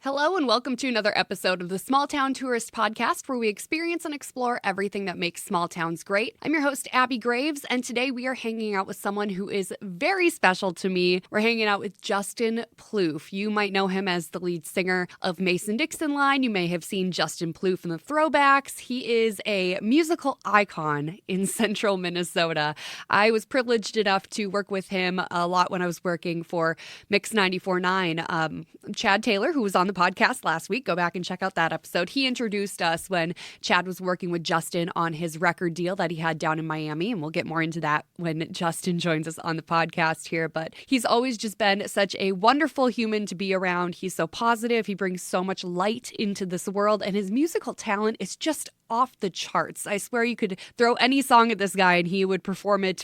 Hello and welcome to another episode of the Small Town Tourist Podcast, where we experience and explore everything that makes small towns great. I'm your host, Abby Graves, and today we are hanging out with someone who is very special to me. We're hanging out with Justin Ploof. You might know him as the lead singer of Dixon line. You may have seen Justin Ploof in the throwbacks. He is a musical icon in central Minnesota. I was privileged enough to work with him a lot when I was working for Mix 94.9. Chad Taylor, who was on the podcast last week, go back and check out that episode. He introduced us when Chad was working with Justin on his record deal that he had down in Miami, and we'll get more into that when Justin joins us on the podcast here. But he's always just been such a wonderful human to be around. He's so positive. He brings so much light into this world, and his musical talent is just off the charts. I swear you could throw any song at this guy and he would perform it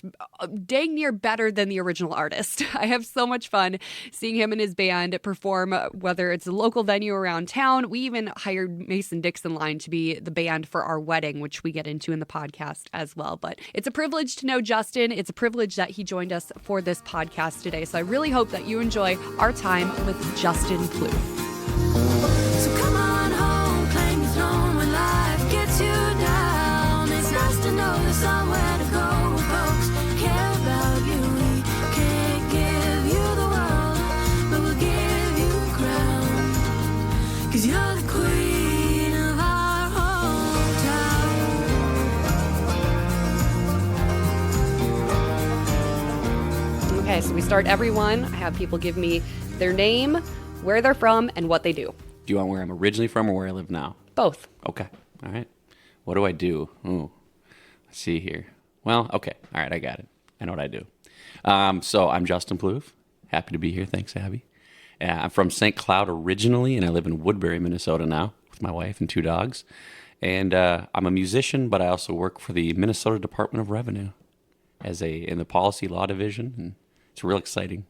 dang near better than the original artist. I have so much fun seeing him and his band perform, whether it's a local venue around town. We even hired Dixon line to be the band for our wedding, which we get into in the podcast as well. But it's a privilege to know Justin. It's a privilege that he joined us for this podcast today. So I really hope that you enjoy our time with Justin Ploof. So come on home, claim your throne when life gets you down. It's nice to know there's somewhere to go. Folks care about you. We can't give you the world, but we'll give you a crown. 'Cause you're the queen of our hometown. Okay, so we start everyone. I have people give me their name, where they're from, and what they do. Do you want where I'm originally from or where I live now? Both. Okay. All right. What do I do? Ooh. Let's see here. Well, okay. All right. I got it. I know what I do. So I'm Justin Ploof. Happy to be here. Thanks, Abby. I'm from St. Cloud originally, and I live in Woodbury, Minnesota now with my wife and 2 dogs. And I'm a musician, but I also work for the Minnesota Department of Revenue in the policy law division. And it's real exciting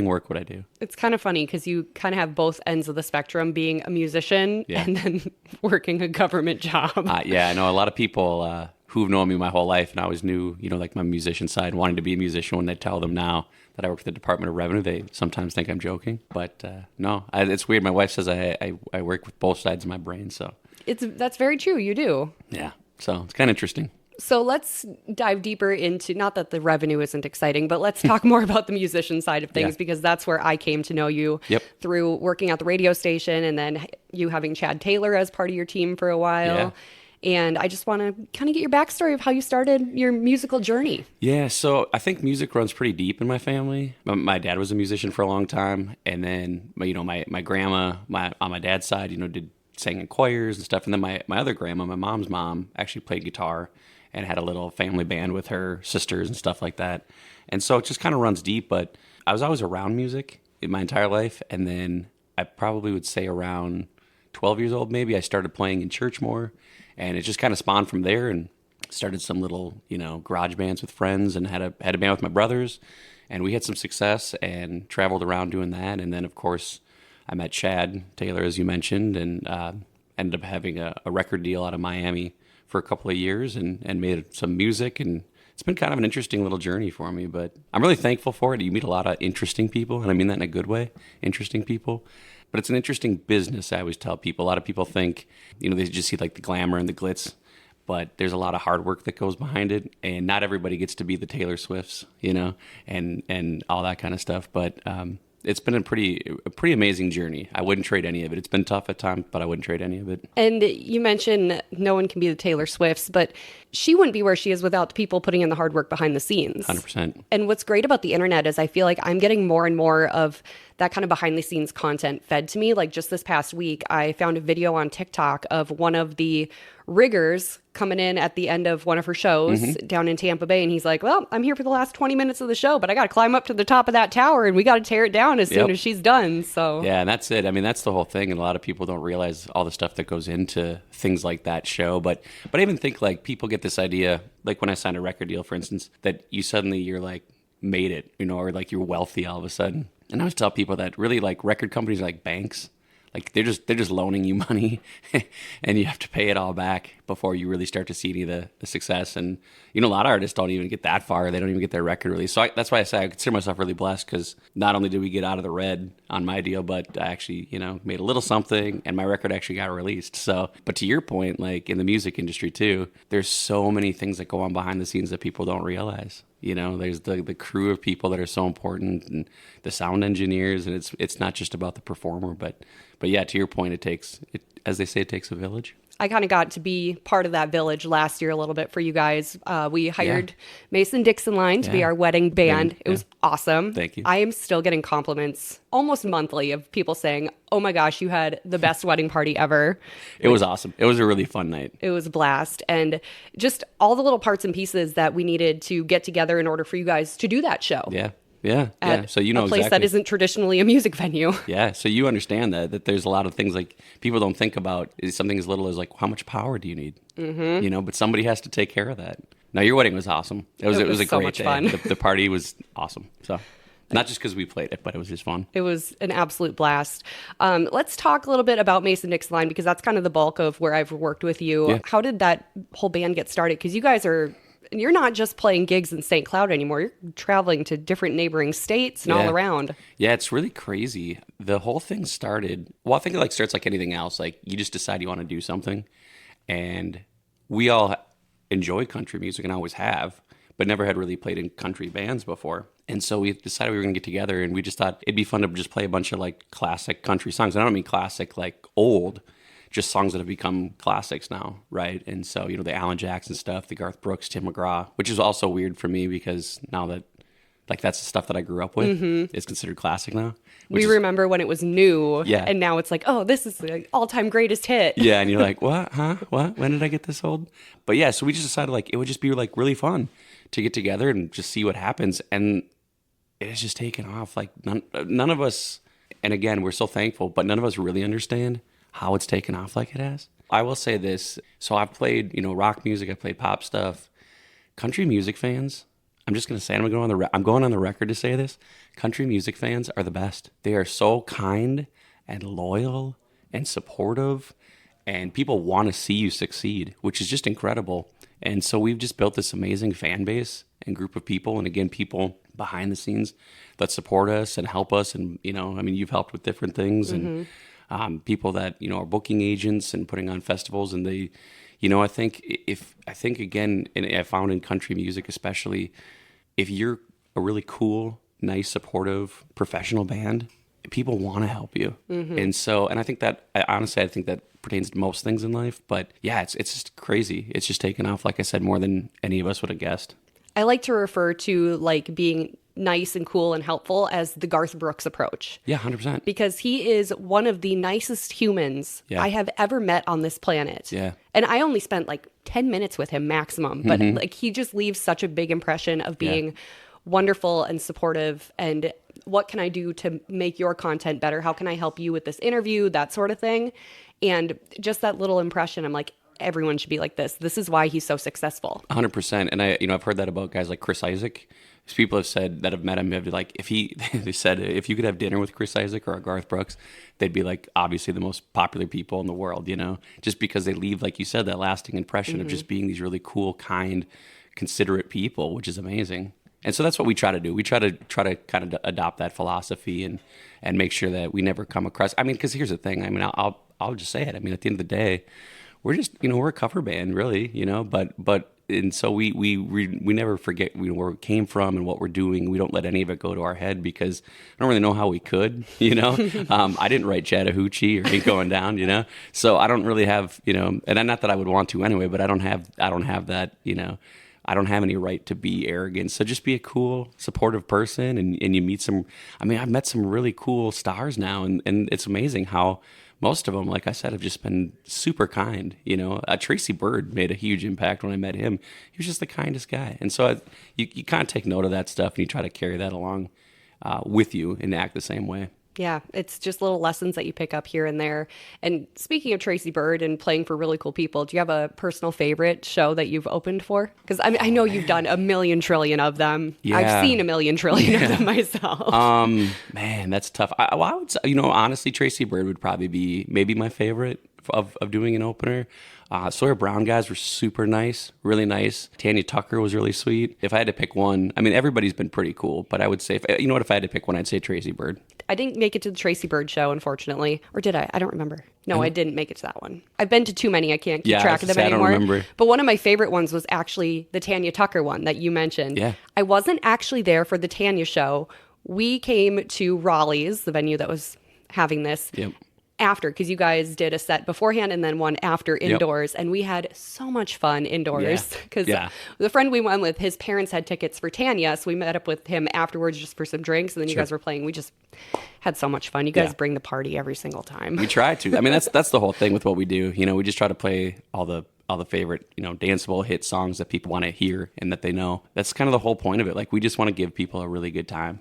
work what I do. It's kind of funny because you kind of have both ends of the spectrum, being a musician and then working a government job. Yeah, I know a lot of people who've known me my whole life, and I always knew, like my musician side, wanting to be a musician. When they tell them now that I work for the Department of Revenue, they sometimes think I'm joking. But no, it's weird. My wife says I work with both sides of my brain. So that's very true. You do. Yeah. So it's kind of interesting. So let's dive deeper into, not that the revenue isn't exciting, but let's talk more about the musician side of things, because that's where I came to know you through working at the radio station, and then you having Chad Taylor as part of your team for a while. Yeah. And I just want to kind of get your backstory of how you started your musical journey. Yeah, so I think music runs pretty deep in my family. My dad was a musician for a long time, and then my grandma, on my dad's side, sang in choirs and stuff. And then my other grandma, my mom's mom, actually played guitar and had a little family band with her sisters and stuff like that. And so it just kind of runs deep, but I was always around music in my entire life. And then I probably would say around 12 years old, maybe, I started playing in church more. And it just kind of spawned from there, and started some little, garage bands with friends, and had a band with my brothers. And we had some success and traveled around doing that. And then, of course, I met Chad Taylor, as you mentioned, and ended up having a record deal out of Miami for a couple of years, and made some music, and it's been kind of an interesting little journey for me, but I'm really thankful for it. You meet a lot of interesting people, and I mean that in a good way, interesting people, but it's an interesting business. I always tell people, a lot of people think, they just see like the glamour and the glitz, but there's a lot of hard work that goes behind it, and not everybody gets to be the Taylor Swifts, and all that kind of stuff, but it's been a pretty amazing journey. I wouldn't trade any of it. It's been tough at times, but I wouldn't trade any of it. And you mentioned no one can be the Taylor Swifts, but she wouldn't be where she is without the people putting in the hard work behind the scenes. 100%. And what's great about the internet is I feel like I'm getting more and more of that kind of behind the scenes content fed to me. Like just this past week, I found a video on TikTok of one of the riggers coming in at the end of one of her shows down in Tampa Bay. And he's like, well, I'm here for the last 20 minutes of the show, but I got to climb up to the top of that tower and we got to tear it down as soon as she's done. So yeah, and that's it. I mean, that's the whole thing. And a lot of people don't realize all the stuff that goes into things like that show. But I even think like people get this idea, like when I signed a record deal, for instance, that you're like made it, or like you're wealthy all of a sudden. And I always tell people that really like record companies are like banks. Like they're just loaning you money and you have to pay it all back. before you really start to see any of the success. And, a lot of artists don't even get that far. They don't even get their record released. So that's why I say I consider myself really blessed, because not only did we get out of the red on my deal, but I actually, made a little something, and my record actually got released. So, but to your point, like in the music industry too, there's so many things that go on behind the scenes that people don't realize. There's the crew of people that are so important, and the sound engineers, and it's not just about the performer, but yeah, to your point, as they say, it takes a village. I kind of got to be part of that village last year a little bit for you guys. We hired Mason Dixon Line to be our wedding band. It was awesome. Thank you. I am still getting compliments almost monthly of people saying, "Oh my gosh, you had the best wedding party ever." It was awesome. It was a really fun night. It was a blast. And just all the little parts and pieces that we needed to get together in order for you guys to do that show. Yeah. At So a place that isn't traditionally a music venue. Yeah. So you understand that there's a lot of things like people don't think about. Is something as little as like, how much power do you need? Mm-hmm. But somebody has to take care of that. Now, your wedding was awesome. It was a so great much day. fun. The party was awesome. So not just because we played it, but it was just fun. It was an absolute blast. Let's talk a little bit about Mason Dixon Line, because that's kind of the bulk of where I've worked with you. Yeah. How did that whole band get started? Because you guys you're not just playing gigs in St. Cloud anymore. You're traveling to different neighboring states and all around. Yeah, it's really crazy. The whole thing started, well, I think it starts like anything else. Like you just decide you want to do something. And we all enjoy country music and always have, but never had really played in country bands before. And so we decided we were going to get together, and we just thought it'd be fun to just play a bunch of like classic country songs. And I don't mean classic like old, just songs that have become classics now, right? And so, the Alan Jackson stuff, the Garth Brooks, Tim McGraw, which is also weird for me because now that, like, that's the stuff that I grew up with is considered classic now. We remember when it was new, Yeah. And now it's like, oh, this is the all-time greatest hit. Yeah, and you're like, what? Huh? What? When did I get this old? But yeah, so we just decided, like, it would just be, like, really fun to get together and just see what happens. And it has just taken off. Like, none of us, and again, we're so thankful, but none of us really understand how it's taken off like it has. I will say this. So I've played, rock music. I played pop stuff. Country music fans, I'm just going to say, I'm going on the record to say this. Country music fans are the best. They are so kind and loyal and supportive, and people want to see you succeed, which is just incredible. And so we've just built this amazing fan base and group of people. And again, people behind the scenes that support us and help us. And, you've helped with different things and people that, are booking agents and putting on festivals. And they, I think again, and I found in country music, especially if you're a really cool, nice, supportive, professional band, people want to help you. And so, and I think that, honestly, I think that pertains to most things in life. But yeah, it's just crazy. It's just taken off, like I said, more than any of us would have guessed. I like to refer to like being nice and cool and helpful as the Garth Brooks approach. Yeah, 100%. Because he is one of the nicest humans I have ever met on this planet. Yeah. And I only spent like 10 minutes with him maximum, but like he just leaves such a big impression of being wonderful and supportive, and what can I do to make your content better? How can I help you with this interview? That sort of thing. And just that little impression, I'm like, everyone should be like this. This is why he's so successful. 100%. And I've heard that about guys like Chris Isaac. People have said that have met him, have like, they said if you could have dinner with Chris Isaac or Garth Brooks, they'd be like obviously the most popular people in the world, just because they leave, like you said, that lasting impression of just being these really cool, kind, considerate people, which is amazing. And so that's what we try to do. We try to kind of adopt that philosophy and make sure that we never come across. Because here's the thing. I'll just say it. At the end of the day, we're just we're a cover band, really. But and so we never forget where we came from and what we're doing. We don't let any of it go to our head because I don't really know how we could. I didn't write Chattahoochee or Ain't Going Down. So I don't really have and not that I would want to anyway. But I don't have that. I don't have any right to be arrogant. So just be a cool, supportive person, and you meet some. I've met some really cool stars now, and it's amazing how most of them, like I said, have just been super kind. Tracy Bird made a huge impact when I met him. He was just the kindest guy, and so you kind of take note of that stuff, and you try to carry that along with you and act the same way. Yeah, it's just little lessons that you pick up here and there. And speaking of Tracy Bird and playing for really cool people, do you have a personal favorite show that you've opened for? Because I know you've done a million trillion of them. Yeah. I've seen a million trillion of them myself. Man, that's tough. I would say, honestly, Tracy Bird would probably be maybe my favorite of doing an opener. Sawyer Brown guys were super nice, really nice. Tanya Tucker was really sweet. If I had to pick one, I mean, everybody's been pretty cool, but I would say, if I had to pick one, I'd say Tracy Bird. I didn't make it to the Tracy Bird show, unfortunately. Or did I? I don't remember. No, I didn't make it to that one. I've been to too many. I can't keep track of them anymore. I don't remember. But one of my favorite ones was actually the Tanya Tucker one that you mentioned. Yeah. I wasn't actually there for the Tanya show. We came to Raleigh's, the venue that was having this. Yep. After, because you guys did a set beforehand and then one after indoors, and we had so much fun indoors because the friend we went with, his parents had tickets for Tanya, so we met up with him afterwards just for some drinks, and then you guys were playing. We just had so much fun. You guys bring the party every single time. We try to. I mean, that's the whole thing with what we do. We just try to play all the favorite, danceable hit songs that people want to hear and that they know. That's kind of the whole point of it. Like, we just want to give people a really good time.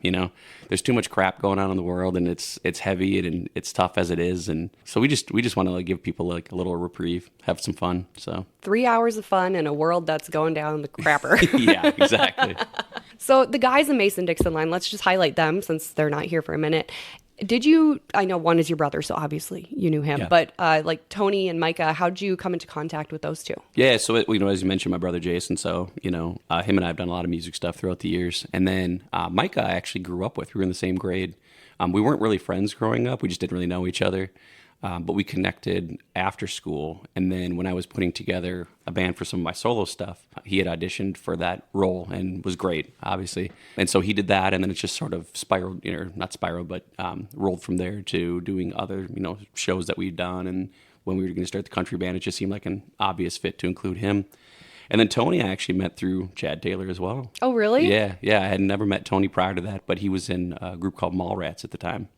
There's too much crap going on in the world, and it's heavy and it's tough as it is. And so we just want to give people like a little reprieve, have some fun. So 3 hours of fun in a world that's going down the crapper. Yeah, exactly. So the guys in Mason Dixon line, let's just highlight them since they're not here for a minute. I know one is your brother, so obviously you knew him, but like Tony and Micah, how'd you come into contact with those two? Yeah, so as you mentioned, my brother Jason, so, him and I have done a lot of music stuff throughout the years. And then Micah I actually grew up with. We were in the same grade. We weren't really friends growing up. We just didn't really know each other. But we connected after school. And then when I was putting together a band for some of my solo stuff, he had auditioned for that role and was great, obviously. And so he did that, and then it just sort of spiraled, not spiraled, but rolled from there to doing other, shows that we'd done. And when we were going to start the country band, it just seemed like an obvious fit to include him. And then Tony I actually met through Chad Taylor as well. Oh, really? Yeah. I had never met Tony prior to that, but he was in a group called Mallrats at the time.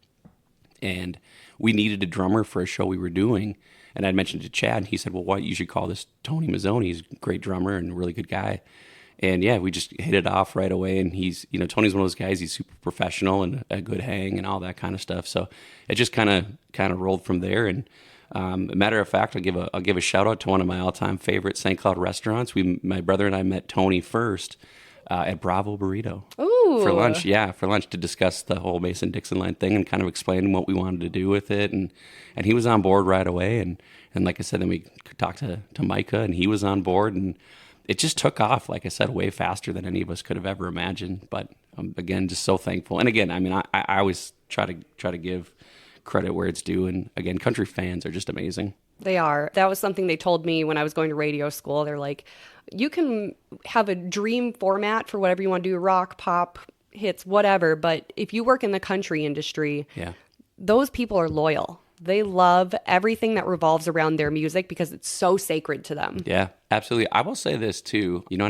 And we needed a drummer for a show we were doing. And I'd mentioned to Chad, and he said, well, you should call this Tony Mazzoni. He's a great drummer and a really good guy. And yeah, we just hit it off right away. And he's, Tony's one of those guys, he's super professional and a good hang and all that kind of stuff. So it just kind of rolled from there. And a matter of fact, I'll give a shout out to one of my all-time favorite St. Cloud restaurants. My brother and I met Tony first at Bravo Burrito. Ooh. For lunch to discuss the whole Mason Dixon line thing and kind of explain what we wanted to do with it. And he was on board right away. And like I said, then we talked to Micah, and he was on board, and it just took off, like I said, way faster than any of us could have ever imagined. But again, just so thankful. And again, I mean, I always try to give credit where it's due. And again, country fans are just amazing. They are. That was something they told me when I was going to radio school. They're like, you can have a dream format for whatever you want to do, rock, pop, hits, whatever. But if you work in the country industry, those people are loyal. They love everything that revolves around their music because it's so sacred to them. Yeah, absolutely. I will say this too, and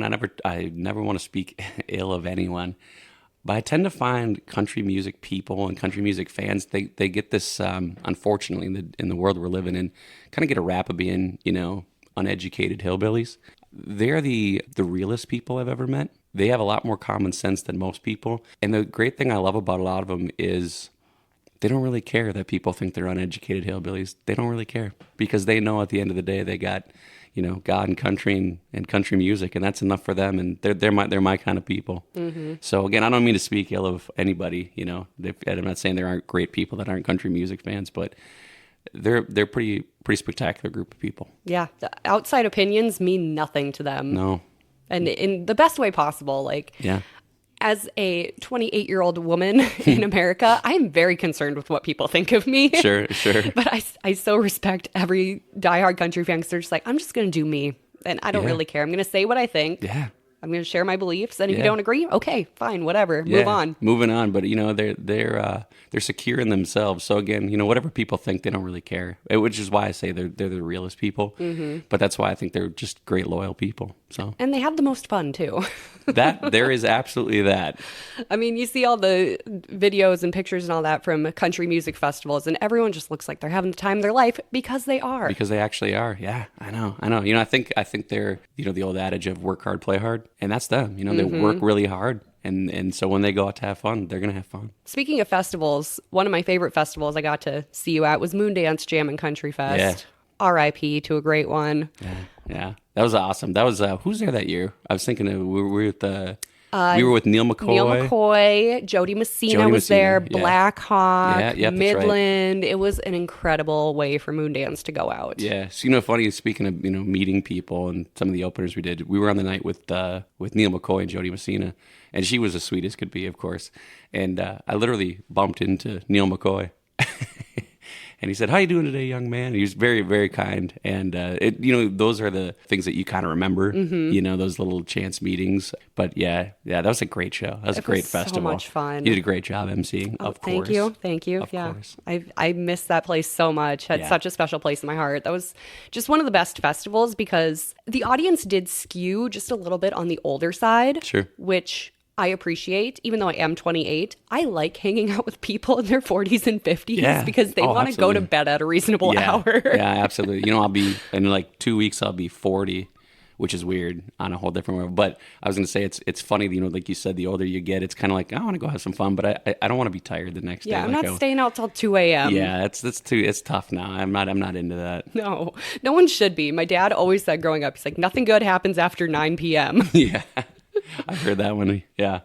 I never want to speak ill of anyone, but I tend to find country music people and country music fans, they get this, unfortunately, in the world we're living in, kind of get a rap of being, uneducated hillbillies. They're the realest people I've ever met. They have a lot more common sense than most people. And the great thing I love about a lot of them is they don't really care that people think they're uneducated hillbillies. They don't really care because they know at the end of the day they got, God and country and country music, and that's enough for them. And they're my kind of people. Mm-hmm. So again, I don't mean to speak ill of anybody. I'm not saying there aren't great people that aren't country music fans, but they're pretty spectacular group of people. Yeah, the outside opinions mean nothing to them. No, and in the best way possible. As a 28-year-old woman in America, I am very concerned with what people think of me. Sure. But I so respect every diehard country fan because they're just like, I'm just going to do me. And I don't really care. I'm going to say what I think. Yeah. I'm going to share my beliefs. And if you don't agree, okay, fine, whatever. Move on. Moving on. But, they're secure in themselves. So, again, whatever people think, they don't really care, which is why I say they're the realest people. Mm-hmm. But that's why I think they're just great, loyal people. So. And they have the most fun, too. There is absolutely that. I mean, you see all the videos and pictures and all that from country music festivals, and everyone just looks like they're having the time of their life because they are. Because they actually are. Yeah, I know. I think they're, the old adage of work hard, play hard. And that's them. They work really hard And so when they go out to have fun, they're going to have fun. Speaking of festivals, one of my favorite festivals I got to see you at was Moondance Jam and Country Fest. R.I.P. to a great one. Yeah. That was awesome. That was, who's there that year? I was thinking we were with Neil McCoy. Neil McCoy, Jody Messina was there, yeah. Black Hawk, Yeah, that's Midland. Right. It was an incredible way for Moondance to go out. Yeah. So, funny, speaking of, meeting people and some of the openers we did, we were on the night with Neil McCoy and Jody Messina, and she was as sweet as could be, of course. And I literally bumped into Neil McCoy. And he said, "How you doing today, young man?" And he was very, very kind. And those are the things that you kind of remember. Those little chance meetings. But yeah, that was a great show. That was a great festival. So much fun. You did a great job emceeing. Of course. Thank you. Of course. I missed that place so much. Had such a special place in my heart. That was just one of the best festivals because the audience did skew just a little bit on the older side. Sure. Which I appreciate, even though I am 28. I like hanging out with people in their 40s and 50s because they want to go to bed at a reasonable hour. Yeah, absolutely. I'll be, in like 2 weeks, I'll be 40, which is weird on a whole different level. But I was going to say, it's funny, like you said, the older you get, it's kind of like, I want to go have some fun, but I don't want to be tired the next day. Yeah, I'm not staying out till 2 a.m. Yeah, it's tough now. I'm not into that. No one should be. My dad always said growing up, he's like, nothing good happens after 9 p.m. Yeah. I've heard that one. Yeah.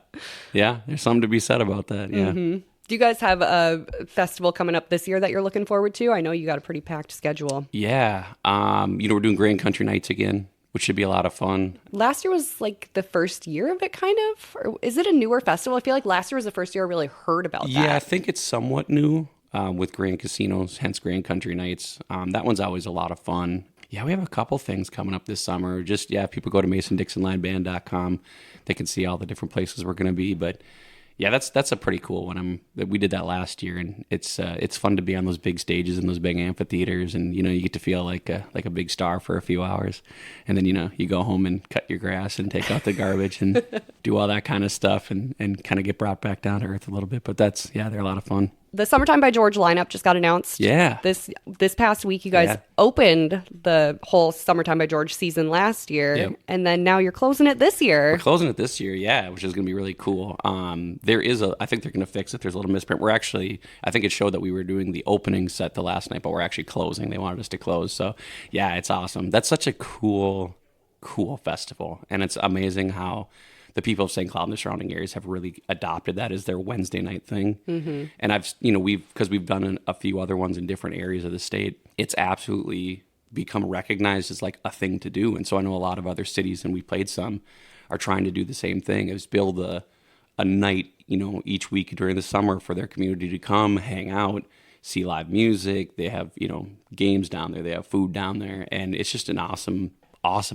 There's something to be said about that. Yeah. Mm-hmm. Do you guys have a festival coming up this year that you're looking forward to? I know you got a pretty packed schedule. Yeah. We're doing Grand Country Nights again, which should be a lot of fun. Last year was like the first year of it, kind of? Or is it a newer festival? I feel like last year was the first year I really heard about that. Yeah, I think it's somewhat new with Grand Casinos, hence Grand Country Nights. That one's always a lot of fun. Yeah, we have a couple things coming up this summer. Just, if people go to masondixonlineband.com, they can see all the different places we're going to be. But yeah, that's a pretty cool one. We did that last year, and it's fun to be on those big stages and those big amphitheaters, and you get to feel like a big star for a few hours, and then you go home and cut your grass and take out the garbage and do all that kind of stuff, and kind of get brought back down to earth a little bit. But they're a lot of fun. The Summertime by George lineup just got announced. Yeah. This past week, you guys opened the whole Summertime by George season last year, and then now you're closing it this year. We're closing it this year, which is going to be really cool. I think they're going to fix it. There's a little misprint. I think it showed that we were doing the opening set the last night, but we're actually closing. They wanted us to close. So, yeah, it's awesome. That's such a cool festival, and it's amazing how the people of St. Cloud and the surrounding areas have really adopted that as their Wednesday night thing. Mm-hmm. And we've done a few other ones in different areas of the state, it's absolutely become recognized as like a thing to do. And so I know a lot of other cities, and we played some, are trying to do the same thing, is build a night, each week during the summer for their community to come, hang out, see live music. They have, games down there. They have food down there. And it's just an awesome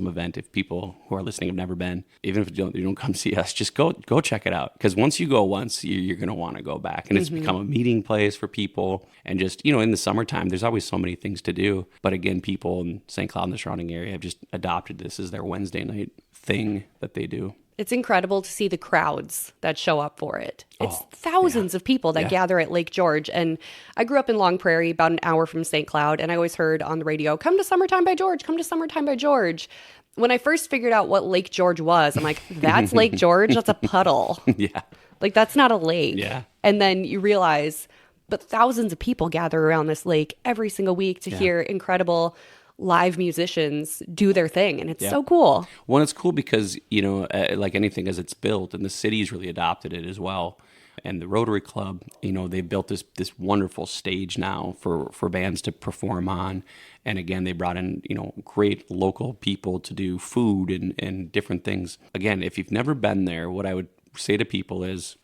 event. If people who are listening have never been, even if you don't come see us, just go check it out, because once you go once, you're going to want to go back, and it's become a meeting place for people. And just in the summertime, there's always so many things to do, but again, people in St. Cloud and the surrounding area have just adopted this as their Wednesday night thing that they do. It's incredible to see the crowds that show up for it. It's thousands of people that gather at Lake George. And I grew up in Long Prairie, about an hour from St. Cloud, and I always heard on the radio, come to Summertime by George, come to Summertime by George. When I first figured out what Lake George was, I'm like, that's Lake George? That's a puddle. Yeah. Like, that's not a lake. Yeah. And then you realize, but thousands of people gather around this lake every single week to hear incredible live musicians do their thing, and it's so cool. Well, it's cool because like anything, as it's built, and the city's really adopted it as well, and the Rotary Club, they've built this wonderful stage now for bands to perform on. And again, they brought in great local people to do food and different things. Again, if you've never been there, what I would say to people is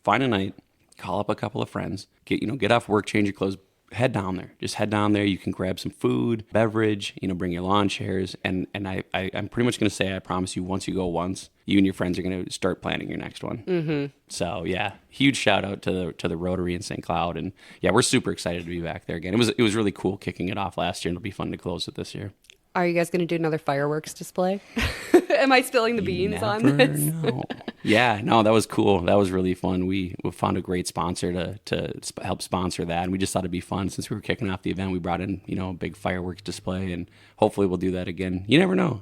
find a night, call up a couple of friends, get off work, change your clothes, head down there. Just head down there. You can grab some food, beverage, bring your lawn chairs. And I'm pretty much going to say, I promise you, once you go once, you and your friends are going to start planning your next one. Mm-hmm. So, yeah, huge shout out to the Rotary in St. Cloud. And, yeah, we're super excited to be back there again. It was really cool kicking it off last year, and it'll be fun to close it this year. Are you guys going to do another fireworks display? Am I spilling the beans on this? No. Yeah, no, that was cool. That was really fun. We found a great sponsor to help sponsor that, and we just thought it'd be fun. Since we were kicking off the event, we brought in a big fireworks display, and hopefully we'll do that again. You never know.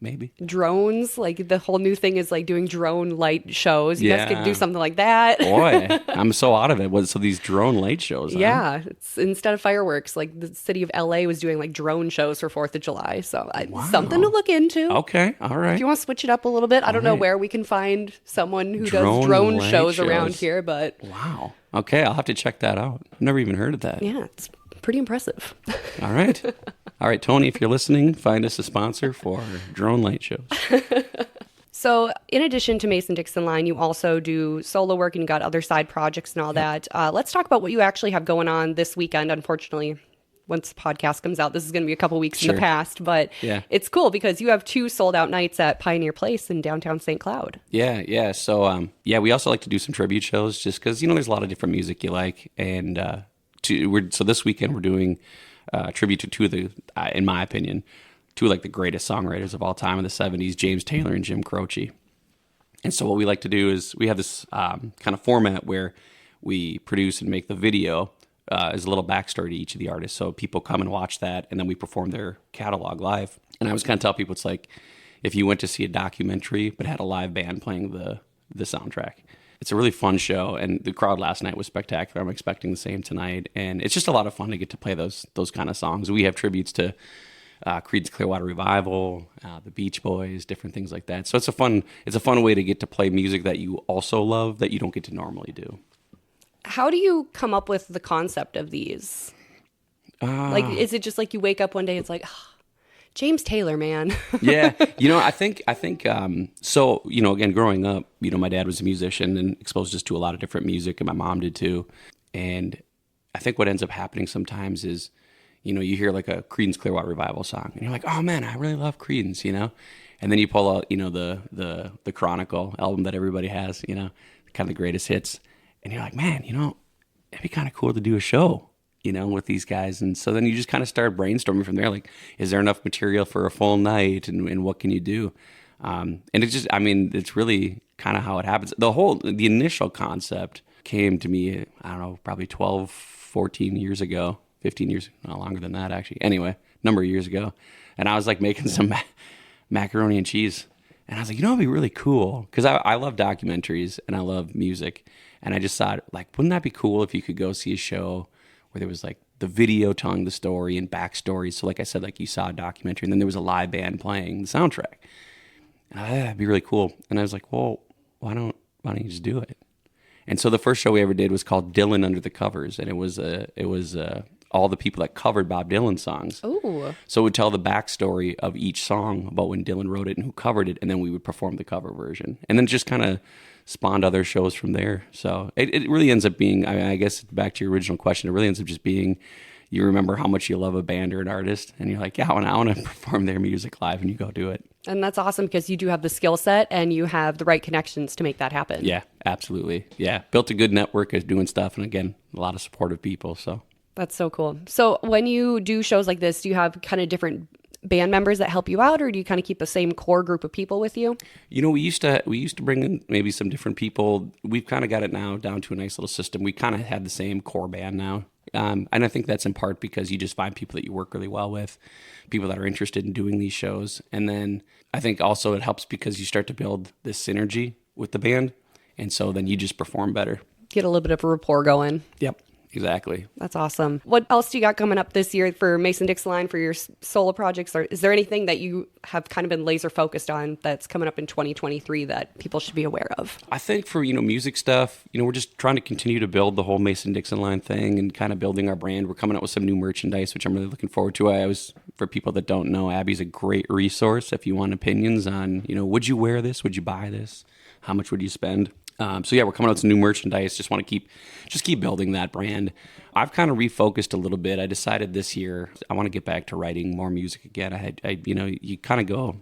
maybe. Drones, like the whole new thing is like doing drone light shows. You guys Yeah. could do something like that. Boy, I'm so out of it. So these drone light shows, huh? Yeah, it's instead of fireworks, like the city of LA was doing like drone shows for 4th of July. So something to look into. Okay, all right. If you want to switch it up a little bit, I don't know right. where we can find someone who Drone does drone light shows around shows. here, but Wow. Okay, I'll have to check that out. I've never even heard of that. yeah, it's pretty impressive. All right. All right, Tony, if you're listening, find us a sponsor for drone light shows. So in addition to Mason-Dixon Line, you also do solo work and you got other side projects and all that. Let's talk about what you actually have going on this weekend. Unfortunately, once the podcast comes out, this is going to be a couple weeks in the past, but Yeah. it's cool because you have 2 sold out nights at Pioneer Place in downtown St. Cloud. Yeah. So, we also like to do some tribute shows just because, there's a lot of different music you like. And so this weekend we're doing tribute to 2 of the, in my opinion, 2 of like the greatest songwriters of all time in the 70s, James Taylor and Jim Croce. And so what we like to do is we have this kind of format where we produce and make the video as a little backstory to each of the artists. So people come and watch that, and then we perform their catalog live. And I always kind of tell people it's like if you went to see a documentary but had a live band playing the soundtrack. It's a really fun show, and the crowd last night was spectacular. I'm expecting the same tonight, and it's just a lot of fun to get to play those kind of songs. We have tributes to Creed's Clearwater Revival, the Beach Boys, different things like that. So it's a fun way to get to play music that you also love that you don't get to normally do. How do you come up with the concept of these? Like, is it just like you wake up one day, it's like, James Taylor, man. Yeah. I think, so, again, growing up, my dad was a musician and exposed us to a lot of different music, and my mom did too. And I think what ends up happening sometimes is, you hear like a Creedence Clearwater Revival song, and you're like, oh man, I really love Creedence, and then you pull out, the Chronicle album that everybody has, kind of the greatest hits. And you're like, man, it'd be kind of cool to do a show, with these guys. And so then you just kind of start brainstorming from there. Like, is there enough material for a full night? And what can you do? And it's just, it's really kind of how it happens. The initial concept came to me, I don't know, probably 12, 14 years ago, 15 years, no longer than that actually. Anyway, number of years ago. And I was like making some macaroni and cheese. And I was like, it'd be really cool. Because I love documentaries and I love music. And I just thought, like, wouldn't that be cool if you could go see a show where there was like the video telling the story and backstories. So like I said, like you saw a documentary and then there was a live band playing the soundtrack. And that'd be really cool. And I was like, well, why don't you just do it? And so the first show we ever did was called Dylan Under the Covers. And it was all the people that covered Bob Dylan songs. Ooh. So it would tell the backstory of each song about when Dylan wrote it and who covered it. And then we would perform the cover version. And then just kind of spawned other shows from there. So it really ends up being, I guess back to your original question, it really ends up just being, you remember how much you love a band or an artist, and you're like, yeah, I want to perform their music live, and you go do it. And that's awesome because you do have the skill set and you have the right connections to make that happen. Yeah, absolutely. Yeah, built a good network of doing stuff, and again, a lot of supportive people. So that's so cool. So when you do shows like this, do you have kind of different band members that help you out, or do you kind of keep the same core group of people with you? We used to bring in maybe some different people. We've kind of got it now down to a nice little system. We kind of have the same core band now. And I think that's in part because you just find people that you work really well with, people that are interested in doing these shows. And then I think also it helps because you start to build this synergy with the band. And so then you just perform better. Get a little bit of a rapport going. Yep. Exactly. That's awesome. What else do you got coming up this year for Mason-Dixon Line for your solo projects? Or is there anything that you have kind of been laser focused on that's coming up in 2023 that people should be aware of? I think for, music stuff, we're just trying to continue to build the whole Mason-Dixon Line thing and kind of building our brand. We're coming out with some new merchandise, which I'm really looking forward to. For people that don't know, Abby's a great resource if you want opinions on, would you wear this? Would you buy this? How much would you spend? So yeah, we're coming out with some new merchandise. Just want to keep building that brand. I've kind of refocused a little bit. I decided this year I want to get back to writing more music again. You kind of go,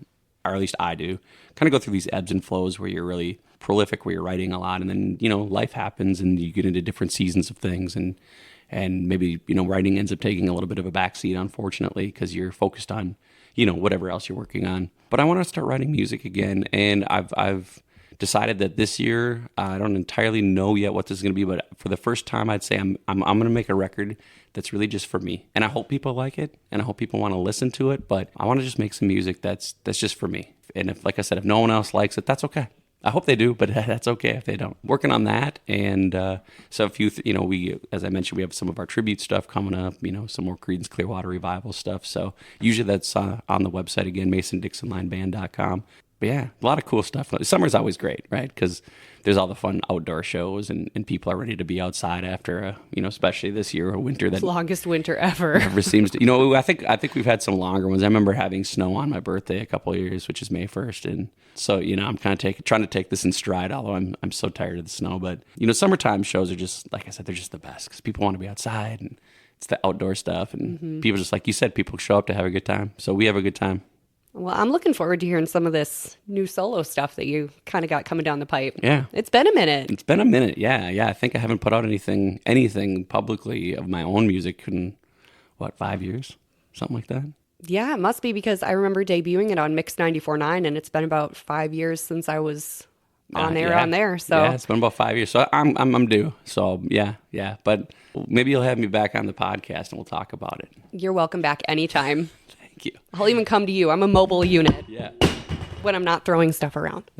or at least I do, kind of go through these ebbs and flows where you're really prolific, where you're writing a lot, and then life happens and you get into different seasons of things, and maybe writing ends up taking a little bit of a backseat, unfortunately, because you're focused on whatever else you're working on. But I want to start writing music again, and I've decided that this year, I don't entirely know yet what this is going to be, but for the first time, I'd say I'm going to make a record that's really just for me. And I hope people like it, and I hope people want to listen to it, but I want to just make some music that's just for me. And if, like I said, if no one else likes it, that's okay. I hope they do, but that's okay if they don't. Working on that, and so a few, we, as I mentioned, we have some of our tribute stuff coming up, some more Creedence Clearwater Revival stuff. So usually that's on the website again, MasonDixonLineBand.com. But yeah, a lot of cool stuff. Summer's always great, right? Because there's all the fun outdoor shows, and people are ready to be outside after especially this year, a winter that longest winter ever. Never seems to. I think we've had some longer ones. I remember having snow on my birthday a couple of years, which is May 1st, and so I'm kind of trying to take this in stride. Although I'm so tired of the snow, but summertime shows are just, like I said, they're just the best because people want to be outside, and it's the outdoor stuff, and people, just like you said, people show up to have a good time. So we have a good time. Well, I'm looking forward to hearing some of this new solo stuff that you kind of got coming down the pipe. Yeah. It's been a minute. Yeah. I think I haven't put out anything publicly of my own music in, 5 years? Something like that? Yeah, it must be, because I remember debuting it on Mix 94.9, and it's been about 5 years since I was on there. So yeah, it's been about 5 years. So I'm due. So yeah. But maybe you'll have me back on the podcast and we'll talk about it. You're welcome back anytime. Thank you. I'll even come to you. I'm a mobile unit. Yeah. When I'm not throwing stuff around.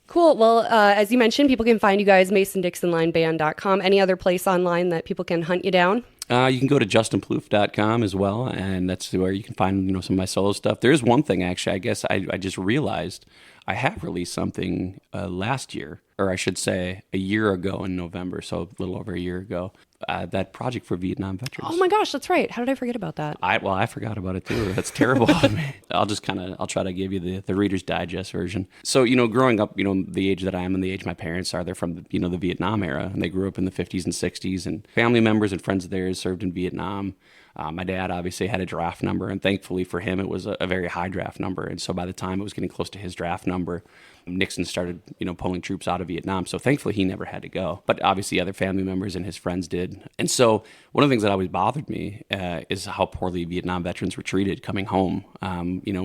Cool. Well, as you mentioned, people can find you guys, MasonDixonLineBand.com. Any other place online that people can hunt you down? You can go to JustinPloof.com as well, and that's where you can find some of my solo stuff. There is one thing, actually, I guess I just realized I have released something last year, or I should say a year ago in November, so a little over a year ago, that project for Vietnam veterans. Oh my gosh, that's right. How did I forget about that? I forgot about it too. That's terrible of me. I'll try to give you the Reader's Digest version. So, growing up, the age that I am and the age my parents are, they're from the Vietnam era, and they grew up in the 50s and 60s, and family members and friends of theirs served in Vietnam. My dad obviously had a draft number, and thankfully for him, it was a very high draft number. And so by the time it was getting close to his draft number, Nixon started, pulling troops out of Vietnam. So thankfully he never had to go. But obviously other family members and his friends did. And so one of the things that always bothered me is how poorly Vietnam veterans were treated coming home.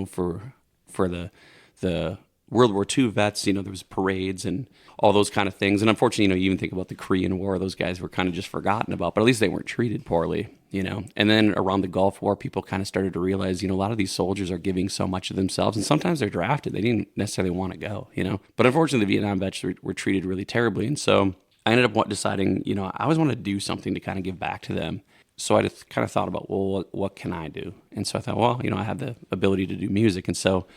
For the World War II vets, there was parades and all those kind of things. And unfortunately, you even think about the Korean War, those guys were kind of just forgotten about, but at least they weren't treated poorly, And then around the Gulf War, people kind of started to realize, a lot of these soldiers are giving so much of themselves, and sometimes they're drafted. They didn't necessarily want to go, But unfortunately, the Vietnam vets were treated really terribly. And so I ended up deciding, I always want to do something to kind of give back to them. So I just kind of thought about, well, what can I do? And so I thought, well, I have the ability to do music. And so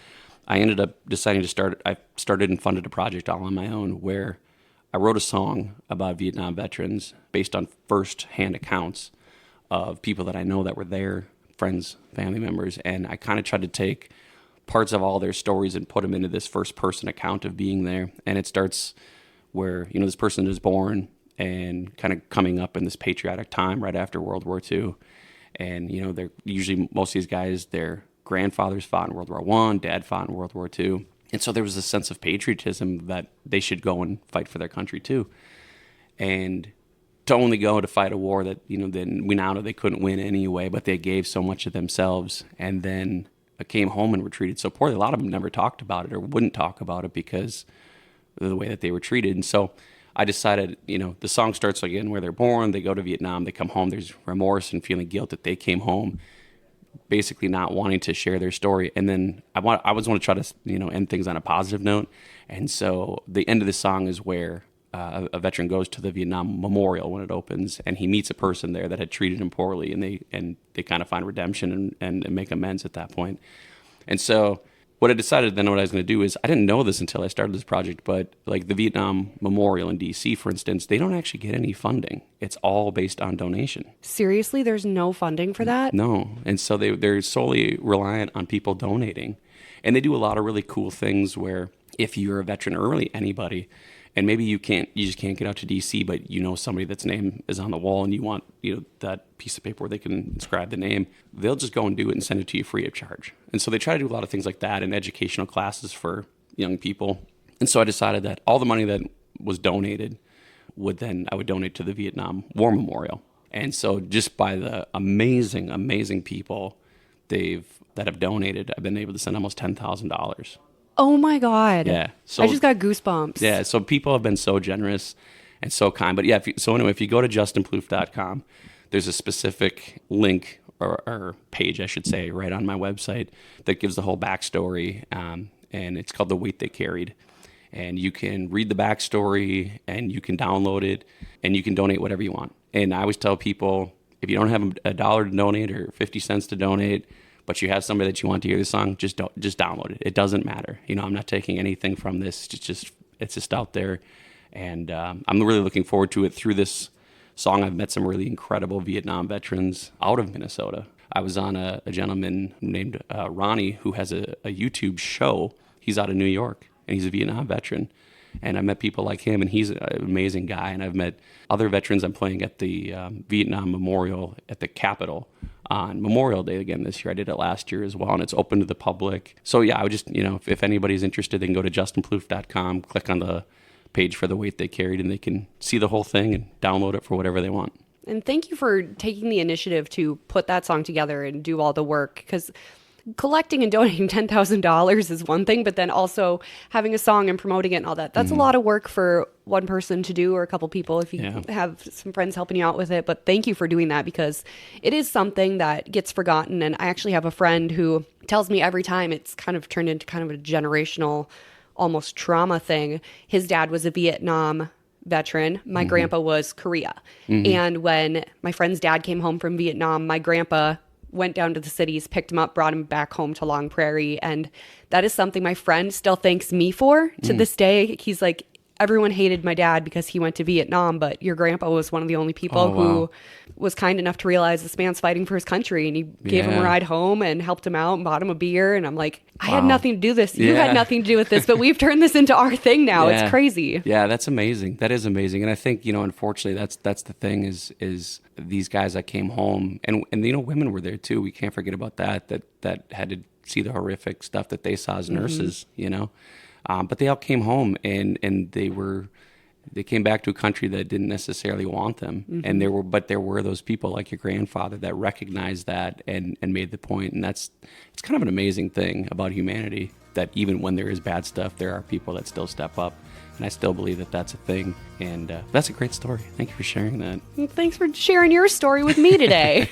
I ended up deciding I started and funded a project all on my own where I wrote a song about Vietnam veterans based on first-hand accounts of people that I know that were there, friends, family members, and I kind of tried to take parts of all their stories and put them into this first-person account of being there. And it starts where, this person is born and kind of coming up in this patriotic time right after World War II. And, they're usually, most of these guys, their grandfathers fought in World War I, dad fought in World War II. And so there was a sense of patriotism that they should go and fight for their country too. And to only go to fight a war that, then we now know they couldn't win anyway, but they gave so much of themselves and then came home and were treated so poorly. A lot of them never talked about it or wouldn't talk about it because of the way that they were treated. And so I decided, the song starts again where they're born, they go to Vietnam, they come home, there's remorse and feeling guilt that they came home, basically not wanting to share their story. And then I always want to try to, end things on a positive note. And so the end of the song is where a veteran goes to the Vietnam Memorial when it opens, and he meets a person there that had treated him poorly, and they kind of find redemption and make amends at that point. And so what I decided then what I was going to do is, I didn't know this until I started this project, but like the Vietnam Memorial in D.C., for instance, they don't actually get any funding. It's all based on donation. Seriously? There's no funding for that? No. And so they're solely reliant on people donating. And they do a lot of really cool things where if you're a veteran or really anybody, and maybe you just can't get out to D.C., but somebody that's name is on the wall and you want that piece of paper where they can inscribe the name, they'll just go and do it and send it to you free of charge. And so they try to do a lot of things like that in educational classes for young people. And so I decided that all the money that was donated I would donate to the Vietnam War Memorial. And so just by the amazing, amazing people that have donated, I've been able to send almost $10,000 Oh my God. Yeah. So I just got goosebumps. yeah. So people have been so generous and so kind. But yeah, if you go to justinploof.com, there's a specific link or page, I should say, right on my website that gives the whole backstory. And it's called The Weight They Carried. And you can read the backstory and you can download it and you can donate whatever you want. And I always tell people, if you don't have $1 to donate or 50 cents to donate, but you have somebody that you want to hear the song, just download it. It doesn't matter. I'm not taking anything from this. It's just out there. And I'm really looking forward to it. Through this song, I've met some really incredible Vietnam veterans out of Minnesota. I was on a gentleman named Ronnie who has a YouTube show. He's out of New York, and he's a Vietnam veteran. And I met people like him, and he's an amazing guy. And I've met other veterans. I'm playing at the Vietnam Memorial at the Capitol on Memorial Day again this year. I did it last year as well, and it's open to the public. So yeah, I would just, if anybody's interested, they can go to justinploof.com, click on the page for The Weight They Carried, and they can see the whole thing and download it for whatever they want. And thank you for taking the initiative to put that song together and do all the work, because collecting and donating $10,000 is one thing, but then also having a song and promoting it and all that, that's a lot of work for one person to do, or a couple people if you have some friends helping you out with it. But thank you for doing that, because it is something that gets forgotten. And I actually have a friend who tells me every time it's kind of turned into kind of a generational, almost trauma thing. His dad was a Vietnam veteran. My grandpa was Korea. And when my friend's dad came home from Vietnam, my grandpa went down to the cities, picked him up, brought him back home to Long Prairie. And that is something my friend still thanks me for to this day. He's like, everyone hated my dad because he went to Vietnam, but your grandpa was one of the only people who was kind enough to realize this man's fighting for his country. And he gave him a ride home and helped him out and bought him a beer. And I'm like, I had nothing to do this. You had nothing to do with this, but we've turned this into our thing now. It's crazy. Yeah, that's amazing. That is amazing. And I think, unfortunately, that's the thing is these guys that came home, and women were there too. We can't forget about that had to see the horrific stuff that they saw as nurses, but they all came home and they came back to a country that didn't necessarily want them. And there were those people like your grandfather that recognized that and made the point. And it's kind of an amazing thing about humanity, that even when there is bad stuff, there are people that still step up. And I still believe that that's a thing. And that's a great story. Thank you for sharing that. Thanks for sharing your story with me today.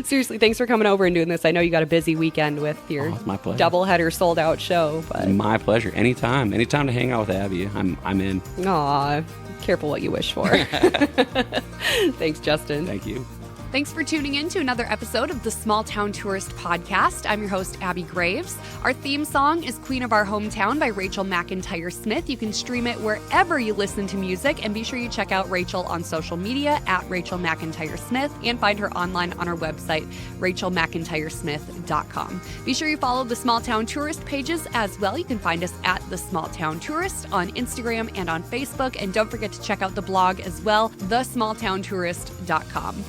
Seriously, thanks for coming over and doing this. I know you got a busy weekend with your doubleheader sold out show. But my pleasure. Anytime to hang out with Abby, I'm in. Aw, careful what you wish for. Thanks, Justin. Thank you. Thanks for tuning in to another episode of the Small Town Tourist Podcast. I'm your host, Abby Graves. Our theme song is Queen of Our Hometown by Rachel McIntyre Smith. You can stream it wherever you listen to music, and be sure you check out Rachel on social media at Rachel McIntyre Smith, and find her online on our website, rachelmcintyresmith.com. Be sure you follow the Small Town Tourist pages as well. You can find us at the Small Town Tourist on Instagram and on Facebook, and don't forget to check out the blog as well, thesmalltowntourist.com.